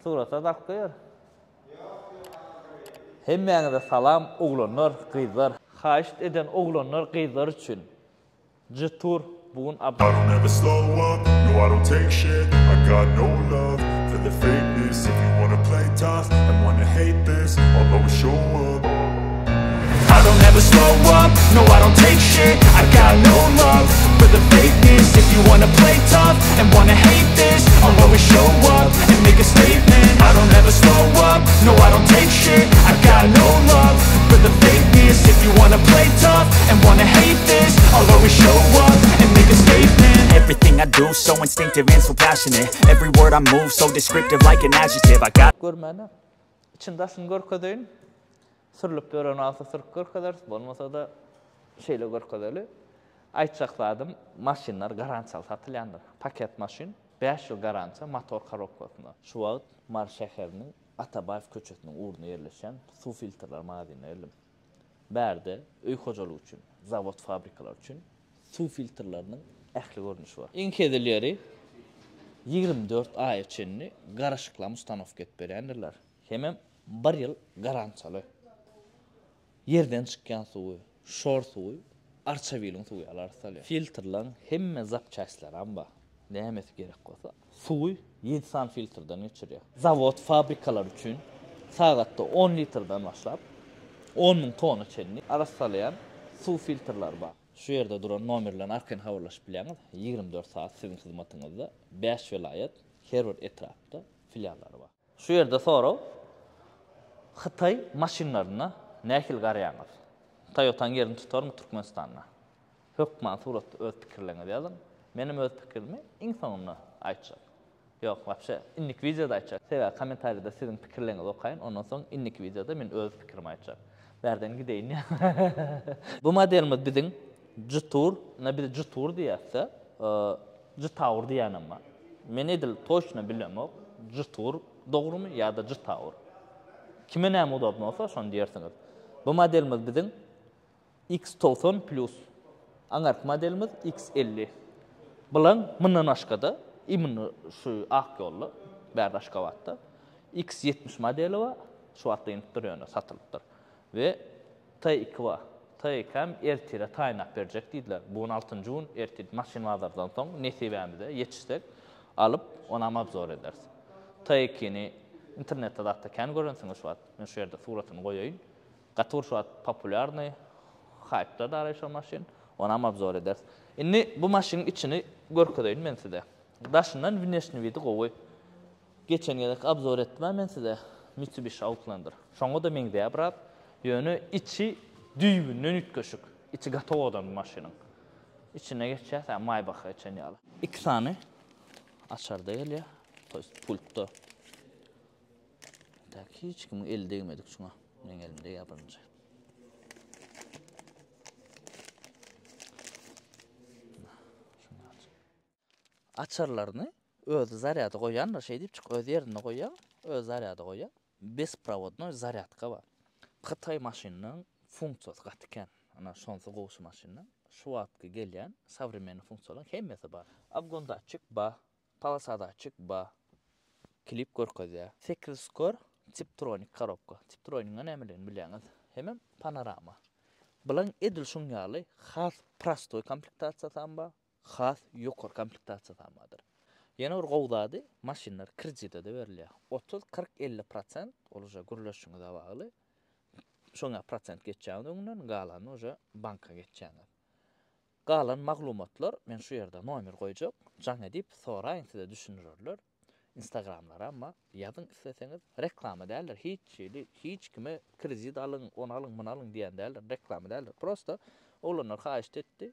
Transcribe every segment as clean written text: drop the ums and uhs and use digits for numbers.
Surata dalk koyar. Hemmeňize salam oglanlar, gyzlar. Haýyş eden oglanlar, gyzlar üçin. Jutur bugun I don't ever slow up, no I don't take shit. I got no love for the fakeness. If you wanna play tough and wanna hate this, I'll always show up. I don't ever slow up, no I don't take shit. I got no love for the fakeness. If you wanna play tough and wanna hate this, I'll always show up and make a statement. I don't ever slow up, no I don't take shit. I got no love for the fakeness. If you wanna play tough and wanna hate this, I'll always show up and make a statement. Everything I do so instinctive and so passionate. Every word I move so descriptive like an adjective. I got görmeni. İçindaşyn görkezeýin. Sürlüp gören alsa sürüp görkezler, bolmasa da şeýle görkezeli. Aýtjakladym, maşinlar garantiýaly satylýandyr. Paket maşin 5 ýyl garantiýa motor korobkasynda. Şu wagt Mar şäheriniň Atabaýew köçetiniň uğruna yerleşen su filtrler magazine elim. Bärde öý hojalygy üçin, zavod fabrikalar üçin su filtrleriniň ähli görnüşi bar. Iň kedilýäri 24 ay içinde garaşyklama ustanowka etip berýändirler. Hemem 1 ýyl garantiýaly. Yerden çykkan suwy, şor suwy, arçawylyň suwy alar salýar. Filtrlaryň hemme zapçaşlary amba nämesi gerek bolsa, suwy 7 san filtrden geçirýär. Zavod fabrikalar üçin sagatda 10 litrden başlap 10.000 tona çenli arasalayan su filtrler bar. Şu yerde duran nomerlerini arkadan habarlaşıp bilýäňiz. 24 saat sizin hyzmatyňyzda 5 vilayet her bir etrapda filiallary bar. Şu yerde sonra Xitay maşinlaryna nähil garaýaňyz? Toyota'nın yerini tutarmy Türkmenistanyna? Hökman suratda öz pikirlerini ýazyn. Menim öz pikirimi insanyna aýtjak. Ýok, wapşe innik videoda aýtjak. Sebä kommentariýada sizin pikirlerinizi okaýyn, ondan soň innik videoda men öz pikirimi aýtjak. Berden gideýin. Bu modelimiz biziň Jutur, bir Jutur diýäse, Jutaur diýänemi. Men edil toşna bilemok. Jutur dogrumy ýa-da Jutaur. Kime näme udobny bolsa şonu diýersiňiz. Bu modelimiz biziň X90 Plus. Aňarky modelimiz X50. Bulan mundan aşkada, imini şu ak ýolly, bärde aşkawatda. X70 modeli bar, şu wagtda ýene durýar, satylypdyr. Ve T2 bar. T2 hem ertire taýnap berjek diýdiler. Bu 16-njy gün ertir maşin bazardan soň nesibämizde ýetişsek alyp ona mabzor ederiz. T2-ni internetde da kän görensiňiz şu wagt. Men şu ýerde suratyny goýaýyn. Gatur şu wagt popularny hype'da da araýşan maşin. Ona mabzor ederiz. Indi bu maşinin içini görkedeýin men size. Daşyndan внешний види gowy. Geçen ýylky abzor etmän men size Mitsubishi Outlander. Şoňa da meňde ýabrat. Ýöne içi düýbünden ütköşük. İçi gatow olan maşynyň. İçine geçýär, maýbaka geçen ýaly. İki tane açarda gelýär. Pultda. Tak hiç kim el degmedik şuna. Men elimde ýapyrynja. Açarlaryny öz zaryady goýanlar, şey diýip çık, öz ýerine goýan, öz zaryady goýan. Besprovodnoy zaryadka bar. Xitay maşynynyň funksiyasy gatken. Ana şonsa goşu maşynynyň şu wagtga gelýän savremenny funksiýalaryň hemmesi bar. Abgonda açyk bar, palasada açyk bar. Klip görkezýär. Sekriskor Tiptronic korobka. Tiptronic'ň nämelerini bilýäňiz. Hemem panorama. Bulan edil şuňaly has prostoy komplektasiýasy bar. Has ýokary komplektasiýasy bardyr. Ýene bir gowdady maşinlar kreditde de berilýär. 30-40-50% olaja gürleşiňize bagly. Şoňa prosent geçýändiňden galany oja banka geçýär. Galan maglumatlar men şu ýerde nomer goýjak. Jaňa diýip soraýyn size düşünürler. Instagramlara ama ýazyn isteseňiz reklama däller. Hiç kime kredit alyň, onu alyň, bunu alyň diýen däller. Reklama däller. Prosta olanlar haýyş etdi.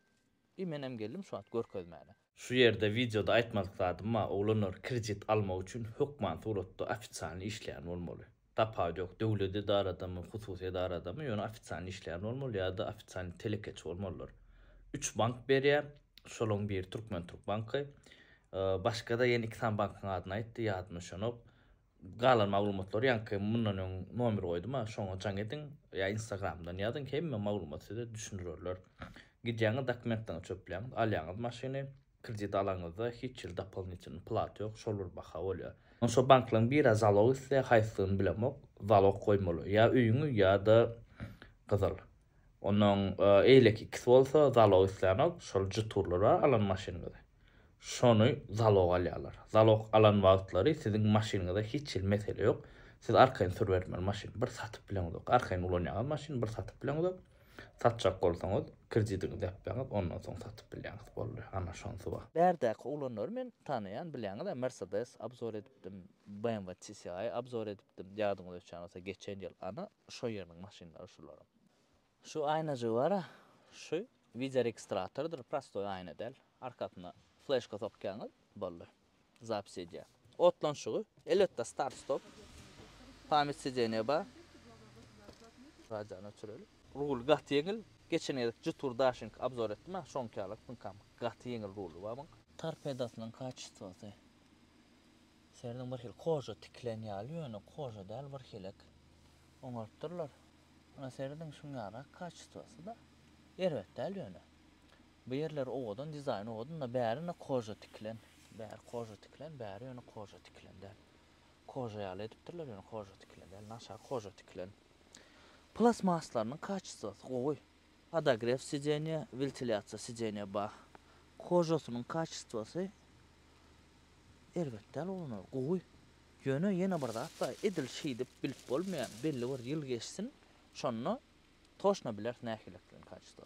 Menem geldim şu an görkezmäne. Şu ýerde videoda aýtmadyk olanlar kredit almak üçin hökman suratda ofitsialny işleýän bolmaly. Tapa ýok, döwlet idaradamy, hususy idaradamy, ýöne ofitsialny işleýän bolmaly ýa-da ofitsialny telekeç bolmalylar. 3 bank berýär. Şolaryň biri Türkmen Türk banky. Başka da ýene 2 tane bankyň adyny aýtdy, ýadyma şonop. Galan maglumatlary ýanky mundan nomer goýdum, şoňa jaň ediň, ýa Instagramdan ýazyň, hemme maglumat size düşünürler. Gidýäňiz dokumentlaryny çöpleýäňiz, alýaňyz maşyny, kredit alaňyzda hiç ýyl doполнительный plat ýok, şol bir baha bolýar. Şo banklaryň bir zalog ise haýsyny bilemok, zalog goýmaly. Ya üýüňi ýa-da gyzyl. Onuň eýleki ikisi bolsa zalog islenok, şol juturlara alan maşinada. Şonu zalog alýarlar. Zalog alan wagtlary siziň maşinada hiç mesele ýok. Siz arkaýyn sürbermeli maşin bir satyp bileňiz. Arkaýyn ulanýan maşin bir satyp bileňiz. Satjak bolsaňyz kreditiňizi ýapýaňyz, ondan soň satyp bilýäňiz bolýar. Ana şonsy bar. Bärdäki ulanlar men tanıyan bilýäňiz, Mercedes abzor edipdim, BMW TSI abzor edipdim. Ýadyňyza düşen bolsa geçen ýyl ana şo ýerniň maşinlary şular. Şu aýnajy bar, şu video registratordur, prostoy aýna del. Arkasyna flashka topkaňyz bolýar. Zapis edýär. Otlan şugy, elbetde start stop. Pamit sejene ba. Rajana çüreli. Rul gat ýeňil, geçen ýyl jutur dashing abzor etdim, şonkalyk tünkam. Gat ýeňil rulu bar. Torpedosynyň kaçysy. Serden bir hil koja tiklenýär ýöne, koja däl bir hilek. Oňartdyrlar. Ana serden şuňara kaçysy da. Erwet däl ýöne. Bu yerler owadan dizayn owadan da bärine koja tiklen. Bär koja tiklen, bär ýöne koja tiklen däl. Koja ýaly edipdirler ýöne koja tiklen däl, naşa koja tiklen. Plasmaslarynyň kaçysy gowy. Podogref sijeniýe, ventilyasiýa sijeniýe ba. Kojasynyň kaçysy elbetde olur, gowy. Ýöne ýene bir zat edil şeýdip bilip bolmaýan, belli bir ýyl geçsin, şonu toşna biler nähilekden kaçysy.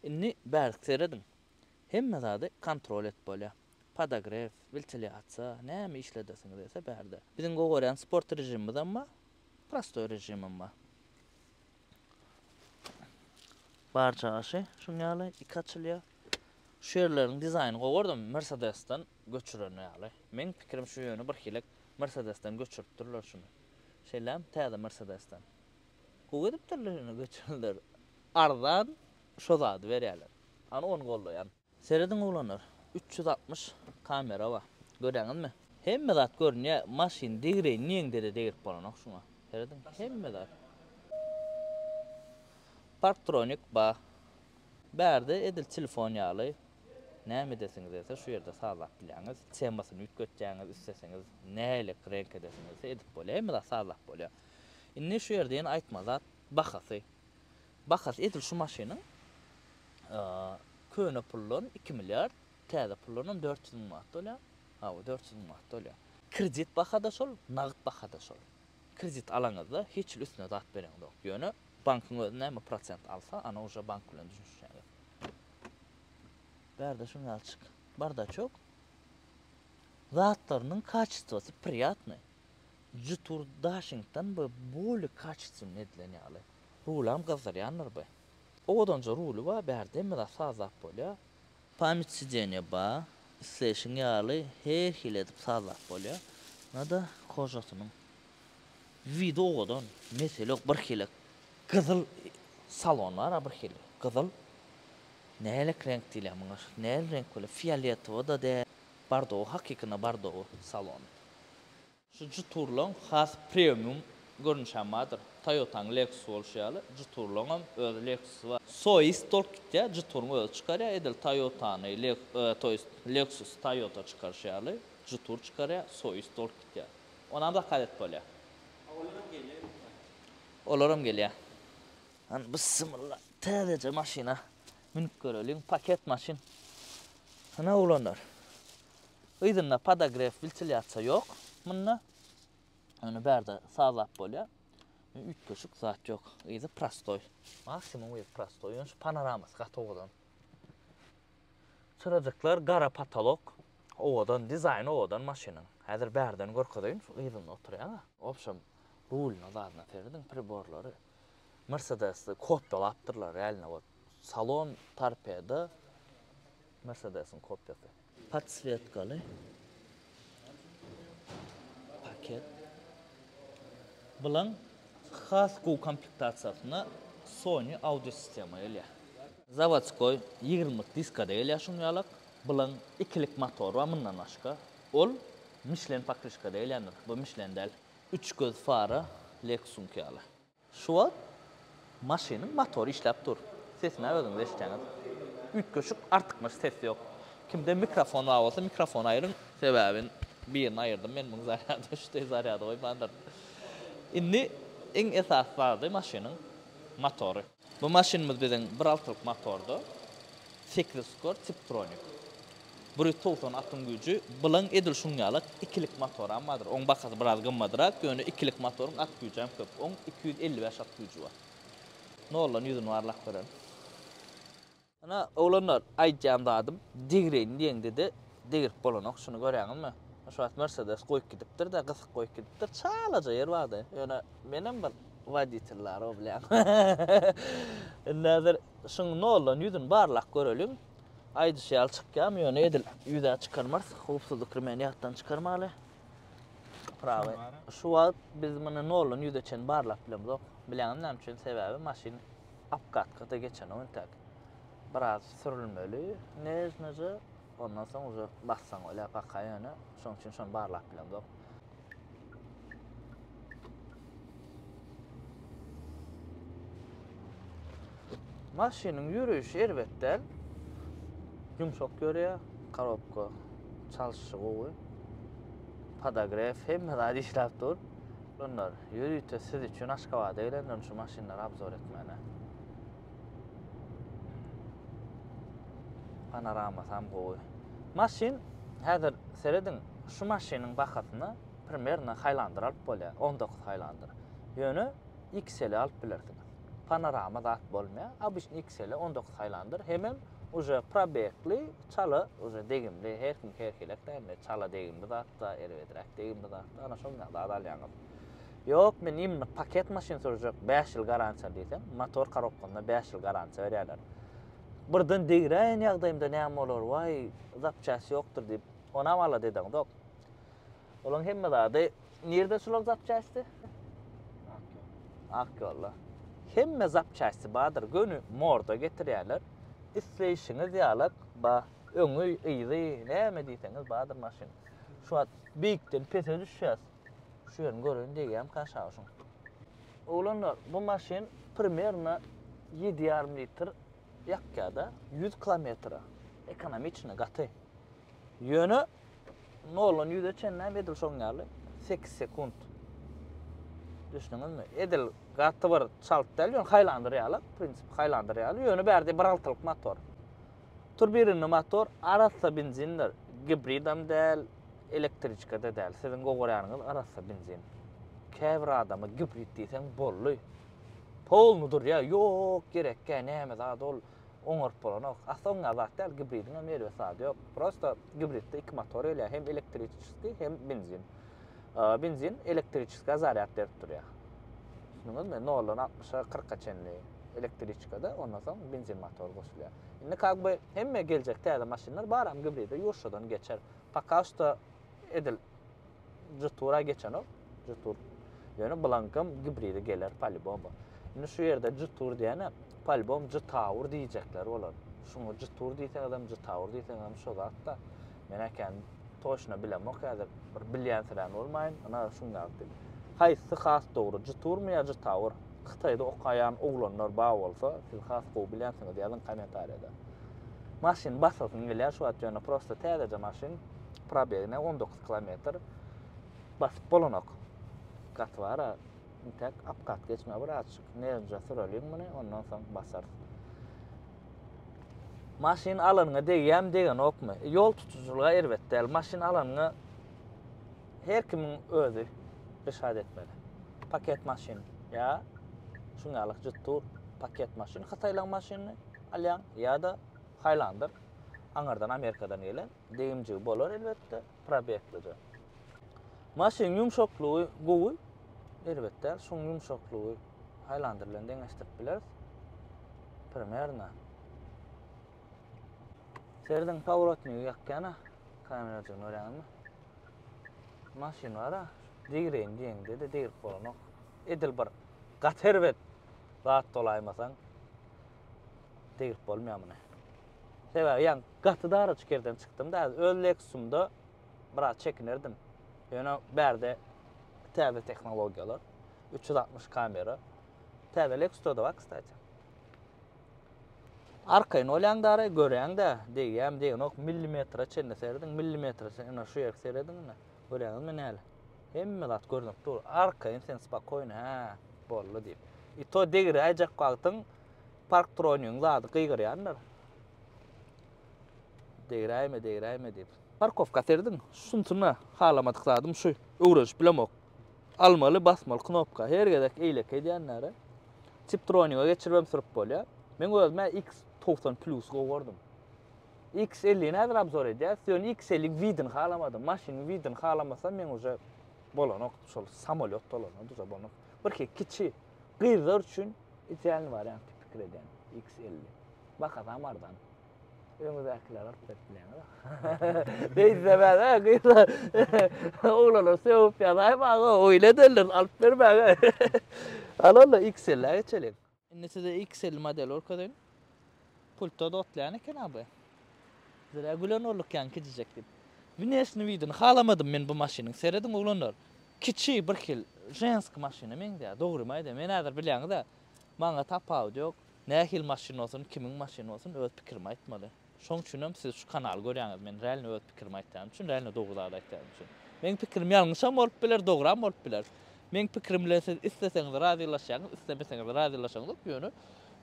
Inni bärk seredin. Hemme zady kontrol et bolýar. Podogref, ventilyasiýa, näme işledesiňiz dese bärde. Biziň goýan sport rejimimiz amma prostoy rejimim bar. Barça aşy, şuňaly ikaçylýar. Şu yerleriň dizaýny gowardym Mercedesden göçüren ýaly. Men pikirim şu ýöne bir hilek Mercedesden göçüripdirler şunu. Şeýlem täze Mercedesden. Gowy edipdirler göçürenler. Ardan şo zady berýärler. Ana onu gollaýan. Serediň ulanlar 360 kamera bar. Göreňizmi? Hemme zat görünýär, maşin degire niýendere degip bolanok şuňa. Serediň hemme zat. Parktronik bar. Bärde edil telefon ýaly. Näme desiňiz ese şu ýerde saglap bilýäňiz. Temasyny ütgetjäňiz, isteseňiz nälik renk edesiňiz edip bolýar, hem de saglap bolýar. Inni şu ýerde ýene aýtmazat bahasy. Bahas edil şu maşynyň köne pullun 2 milyar, täze pullunun 400 000 manat bolýar. Ha, 400 000 manat bolýar. Kredit bahada şol, nagyt bahada şol. Kredit alaňyzda hiç üstüne zat bereňiz ýok. Ýöne bankyň özüne näme prosent alsa, ana oja bank bilen düşünýär. Bärde şuňa açyk. Barda çok. Zatlarynyň kaçysy priýatny. Jutur dashingdan bu boli kaçsyn edilenýär. Rulam gazaryanlar bu. Owadanca rulu wa bärde mi da sazap bolýar. Pamit sijeniýe ba, isleşiň ýaly her hil edip sazap bolýar. Nada kojasynyň videodan mesele bir hilek gyzyl salon bar, bir hil gyzyl. Nälik renk diýilýär? Näl renk bolýar? Fiolet o da de bardo, hakykina bardo salon. Şu juturlaň has premium görünüşämadyr. Toyota'nın Lexus bolşýaly, juturlaň öz Lexus bar. Sois tolkitde juturuň öz çykarýar, edil Toyota'ny Lexus Toyota çykarşýaly, jutur çykarýar, Sois tolkitde. Onam da kadet bolýar. Olaram gelýär. An bismillah, täzece maşina. Minip görelim, paket maşin. Ana ulanlar. Ýa-da podogref ventilyasiýa ýok. Munna onu bärde saglap bolýar. Üç köşük zat ýok. Ýa-da prostoy. Maksimum ýa prostoy. Şu panoramas gatowadan. Çyrajaklar gara patolog. Owadan dizayn owadan maşynyň. Häzir bärden gorkadyň, şu ýerine oturýar. Opşam rulna zadna terdiň priborlary. Mercedes'de kopyalapdyrlar eline bak. Salon torpeda Mercedes'in kopyası. Подсветкалы. Paket. Bulan xas komplektatsiýasyna Sony audio sistema ele. Zavodskoy 20 diskada ele şuňalyk. Bulan ikilik motor we mundan başga. Ol Michelin pakrışkada elenir. Bu Michelin däl. 3 göz fara Lexus ýaly. Şu wagt maşynyň motory işläp dur. Sesini özüňiz eşitýäňiz. Üç köşük artykmaş ses ýok. Kimde mikrofon bolsa mikrofon aýryn sebäbin birini ayırdım men bunu zaryada üçte zaryada koymandır. Indi en esas vardı maşının motoru. Bu maşinimiz bizden 1.6'lık motordu. 8 skor Tiptronic. 190 atım gücü bulan edil şunyalık 2'lik motor amadır. On bakası biraz gımmadırak yönü 2'lik motorun at gücü hem köp. On 255 at gücü var. Ne olan yüzünü varlak veren. Ana oğlanlar aycamda adım digreyin diyen dedi. Digir bolonok şunu görüyorsun mu? Şu at Mercedes koyup gidiptir de kısık koyup gidiptir. Çalaca yer vardı. Yani benim bir vaditerler o bilen. Nazır şunu ne olan yüzün barlak görelim. Aydı şey al çıkkam yönü edil yüze çıkarmaz. Hupsuzluk rimeniyattan çıkarmalı. Pravi. Şu an biz bunu ne olan yüze çen barlak bilemiz yok. Bilenim nem için sebebi maşin apkatkıda geçen o intak. Biraz sürülmeli. Nece ondan sonra uca bassan öyle bakay yani. Şunun için şunu barlak bilemiz yok. Maşinin yürüyüşü elbette yumuşak görüyor. Korobka çalışışı koyu. Padagraf hem de işlep dur. Bunlar yürüyüşte siz için aşka var değiller. Şu maşinler abzor etmene. Panorama tam koyu. Maşin hazır seyredin şu maşinin bakatını primerine Highlander alıp bolya. 19 Highlander. Yönü XL alıp bilirsiniz. Panorama da bolmaya. Abişin XL 19 Highlander hemen uca probekli çala uca degimli her kim herkelek de çala degimli da ervedrek degimli da ana şonda da adalyanım. Yok men imni paket maşin soracak 5 yıl garantiya diýsem motor karokkanna 5 yıl garantiya berýärler. Birden degirän ýagdaýymda näme bolar vay zapçasy ýokdur diýip ona mala dedim dok. Olaň hemme zady nerede şular zapçasy? Akyolla. Hemme zapçasy badyr gönü morda getirýärler. İsleýişiňiz ýalyk ba öňü ýyzy näme diýseňiz badyr maşin. Şu at beýikden pese düşýäs. Şu ýerni görün diýýäm kaşaşyň. Oğlanlar bu maşin primerna 7,5 litr ýakkada 100 kilometre ekonomi içine gaty. Ýöne nolan ýüze çenne edil şoňaly 8 sekund. Düşünüňizmi? Edil gaty bir çalt däl ýöne Highlander ýaly, prinsip Highlander ýaly. Ýöne bärde 1.6'lık motor. Turbirini motor arasa benzinler, gibridam däl, elektriçka da däl. Sizin gogorýanyňyz arasa benzin. Käbir adamy gibrid diýseň bolly. Polnudur ya, yok gerek näme zat ol oňarp bolan. Aslında zat däl gibridine merwe sady ýok. Prosta gibridde iki motor ýa hem elektriçki hem benzin. Benzin elektriçka zaryat berip durýar. Şunuňyzmy? Nolan 60-a 40-a çenli elektriçkada ondan soň benzin motor goşulýar. Indi kakby hemme geljek täze maşinler baram gibride ýurşadan geçer. Pakasta edil jytura geçen o. Jytur. Ýöne blankam gibride geler palibomba. Indi şu ýerde jytur diýene palibom jytawur diýjekler bolar. Şuňa jytur diýse adam jytawur diýse hem şo zatda. Men eken toşna bilemok häzir bir bilýän sirän bolmaýyn. Ana şuňa aýtdy. Haýsy has dogry jyturmy ýa jytawur? Xitayda okayan oglanlar ba bolsa, siz has gowy bilýänsiňiz ýazyn kommentariýada. Maşin basasyň gelýär şu at ýöne prosta täze maşin probegine 19 kilometr basyp bolanok. Gat var, intek apkat geçme bir açyk. Nerje sürelýän muny ondan soň basar. Maşin alanyňa degýäm degen okmy? Ýol tutuculuğa elbetde maşin alanyňa her kimiň özü işaret etmeli. Paket maşin ýa şuňalyk jyttur paket maşin, Hataýlan maşiny alýan ýa-da Highlander aňardan Amerikadan gelen degimji bolar elbetde probekli. Maşin yumşaklygy gowy elbetde şoň yumşaklygy Highlander bilen deňeşdirip biler. Primerna serden pavrotny ýakkana kameradan öýrenmi? Maşin wara digreň diýende de digir bolanok. Edil bir gaterbet zat dolaýmasaň digir bolmaýarmy? Sebäbi ýa gatyda çykerden çykdym da öllek sumda biraz çekinirdim. Ýöne bärde täze tehnologiýalar 360 kamera täzelek stoda bak kstati. Arkaýyn olýan-da görýän-de diýýäm degen ok millimetre çenne serdiň millimetre sen şu ýer serdin. Görýäňiz men näle? Hemme zat görünüp dur. Arkaýyn sen spakoyna ha, bolly diýip. To degiri ajak wagtyň park tronyň zady gygyrýanlar. Degirayme diýip. Parkovka serdim. Şuntuňa halamadyk zadym şu. Öwreşip bilemok. Almaly, basmaly knopka. Her gedek eýlek edýänler. Tip tronyňa geçirmem sürüp bolýar. Men özüme X90 Plus gowardym. X50 näder abzor edýär. Sen X50 widin halamadym. Maşynyň widin halamasam men uje bolanok şol samolyot bolanok uje bolanok. Bir kiçi gyzar üçin ideal variant pikir edýän X50. Bakazam ardan. Öňüzdekiler alyp berýär. Beýse bäde gyzar. Oglanlar söwüp ýaly baga oýla derler alyp bermäge. Alalla X50 geçelim. Indi size X50 model orkadayn. Pultda da otlayan eken abi. Zira gülenorluk yanki diyecektim. Güneşni widin halamadım men bu maşynyň. Seredin oglanlar. Kiçi bir kil jensk maşyna men diýär. Dogry maýda men häzir bilýäňiz-de. Maňa tapaw ýok. Nähil maşyna bolsun, kimiň maşyna bolsun öz pikirimi aýtmaly. Şoň üçin siz şu kanal görýäňiz. Men realny öz pikirimi aýtdym üçin, realny dogry aýtdym üçin. Men pikirim ýalňyşam bolup biler, dogram bolup biler. Men pikirim bilen siz isteseňiz razylaşaňyz, istemeseňiz razılaşaňyz ýöne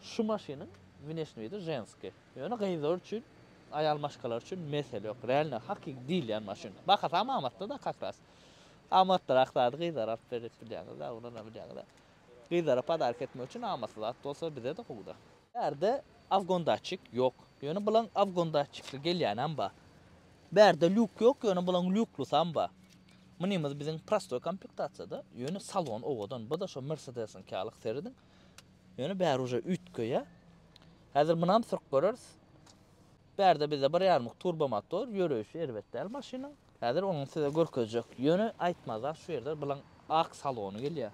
şu maşynyň güneşni widin jenski. Ýöne gyzar üçin, ayal maşkalar üçin mesele ýok. Realny hakik diýil ýan maşyna. Bakasam amatda da kakras. Amatda aktady gyzar alyp berip bilýäňiz, ona bilýäňiz. Gyzara padark etmek üçin amatda zat bolsa bize de gowda. Berde afgondaçyk ýok. Ýöne bilen afgondaçykly gelýän amba. Berde luk ýok, ýöne bilen luklu samba. Munimiz bizim prosto komplektatsiyada ýöne salon owadan, bu da şo Mercedes'in kalyk seridin. Ýöne bäri uje ütköýe. Häzir munam sürüp göreriz. Berde bize 1.5 turbo motor, ýöreýüşi erbetdäl maşyna. Häzir onuň size görkezjek. Ýöne aýtmazlar şu ýerde bilen ak salony gelýär.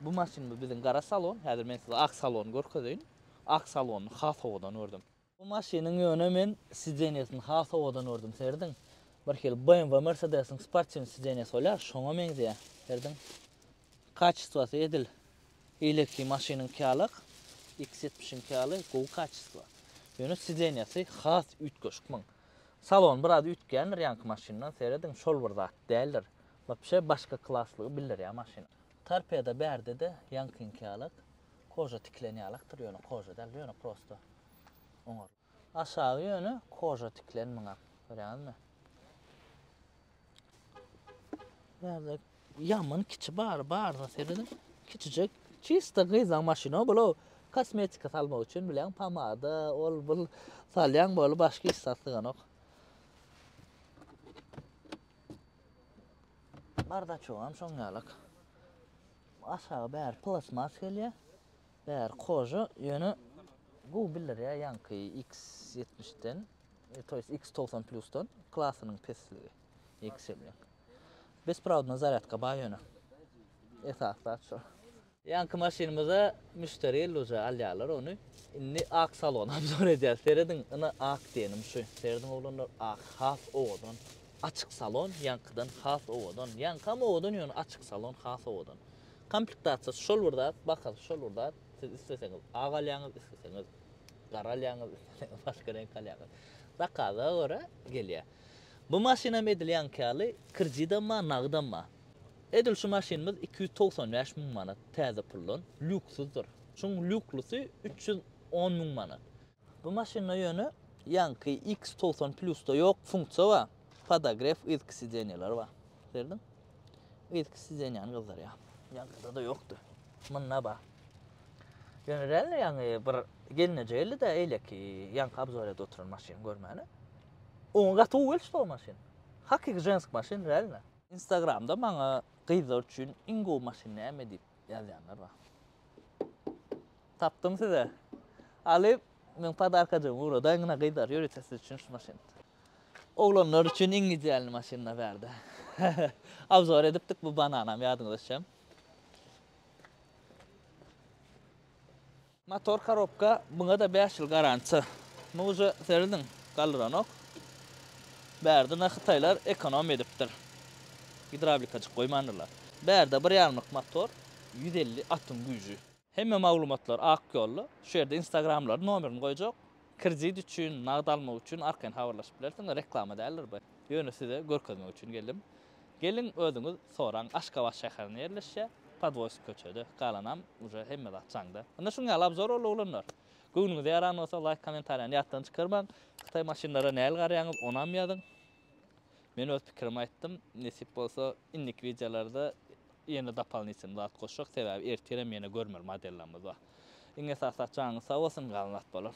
Bu maşyny bizim gara salon, häzir men size ak salon görkezýän. Ak salonyny has owadan ördüm. Bu maşynyň ýöne men sideniyesini has owadan ördüm seridin. Bir hil BMW Mercedes'in sportçy sideniyesi bolýar, şoňa meňzeýär. Seridin. Kaçyswasy edil. Elektrikli maşynyň kalyk, X70'in kalyk, gow kaçyswa. Ýöne sideniyesi has ütköşkmiň. Salon biraz ütgenler ýanky maşyndan seredin, şol bir zat däldir. Bapşe başga klaslygy bilir ýa maşyna. Torpeda berde de ýanky kalyk, koja tiklenýärlikdir ýöne koja däl ýöne prosto. Oňar. Aşağı ýöne koja tiklenmiň. Görýänmi? Berde yaman kiçi bar da seredin. Kiçicik, çista gyzan maşyna bolo kosmetika salmak üçin bilen pomada, ol bul salýan bolu başga iş satlygan ok. Barda çoğam şoňalyk. Aşağı bär plasmas gelýär. Bär koja ýöne bu bilir ya ýanky X70'den, toýs X90 Plus'dan klasynyň pesligi. X50. Bespravdna zaryadka bar ýöne. Esaslar şu. Ýanky maşynymyza müşteri uje alýarlar onu. Indi ak salon abzor edýär. Seredin ina ak diýenim şu. Seredin oglanlar ak has owadan. Açyk salon ýankydan has owadan. Ýankam owadan ýöne açyk salon has owadan. Komplektatsiýa şol burda, bakal şol burda. Siz isteseňiz ak alýaňyz, isteseňiz gara alýaňyz, isteseňiz başga renk alýaňyz. Zakaza göre gelýär. Bu maşyna medilýän kaly kreditdanma, nagdanma. Edil şu maşynymyz 295 000 manat täze pullun, lüksüzdür. Şoň lüklusy 310 000 manat. Bu maşyna ýöne ýanky X90 Plus'da ýok funksiýa bar. Podograf ilk sidenýeler bar. Berdin? Ilk sidenýany gyzar ýa. Ýankyda da ýokdur. Munna bar. Ýöne realny ýany bir gelnejeli de eýleki ýanky abzorda oturan maşyn görmäni. Oň gaty welş o maşyn. Hakik jensk maşyn realny. Instagramda maňa gyzar üçin ingo maşyny näme diýip ýazýanlar bar. Tapdym size. Alyp men padarkajy urada ýa-ni gyzar ýöretesi üçin şu maşyn. Oglanlar üçin iň ideal maşyna berdi. Abzor edipdik bu bananam ýadyňyzdaşam. Motor korobka buňa da 5 ýyl garantiýa. Muňa seredin galranok. Berde Xitaylar ekonom edipdir. Hidravlikaçyk goýmandylar. Berde 1.5 motor, 150 atym güýji. Hemme maglumatlar ak ýolly. Şu ýerde Instagramlar nomerini goýjak. Kredit üçin, nagd almak üçin arkaň habarlaşyp bilersiň, reklama däldir bu. Ýöne size görkezmek üçin geldim. Gelin özüňiz soran Aşgabat şäherine ýerleşse, Podvoysk köçede galanam uje hemme zatçaňda. Onda şuňa alap zor olanlar. Göwnüňiz ýaran bolsa like kommentariýany ýatdan çykyrmaň. Xitay maşinlara näl garaýaňyz onam ýazyň. Men öz pikirimi aýtdym. Nesip bolsa innik videolarda ýene dapalnysyny zat goşak sebäbi ertirem ýene görmel modellerimiz bar. Iňe sasa çaňy sag bolsun galanat bolar.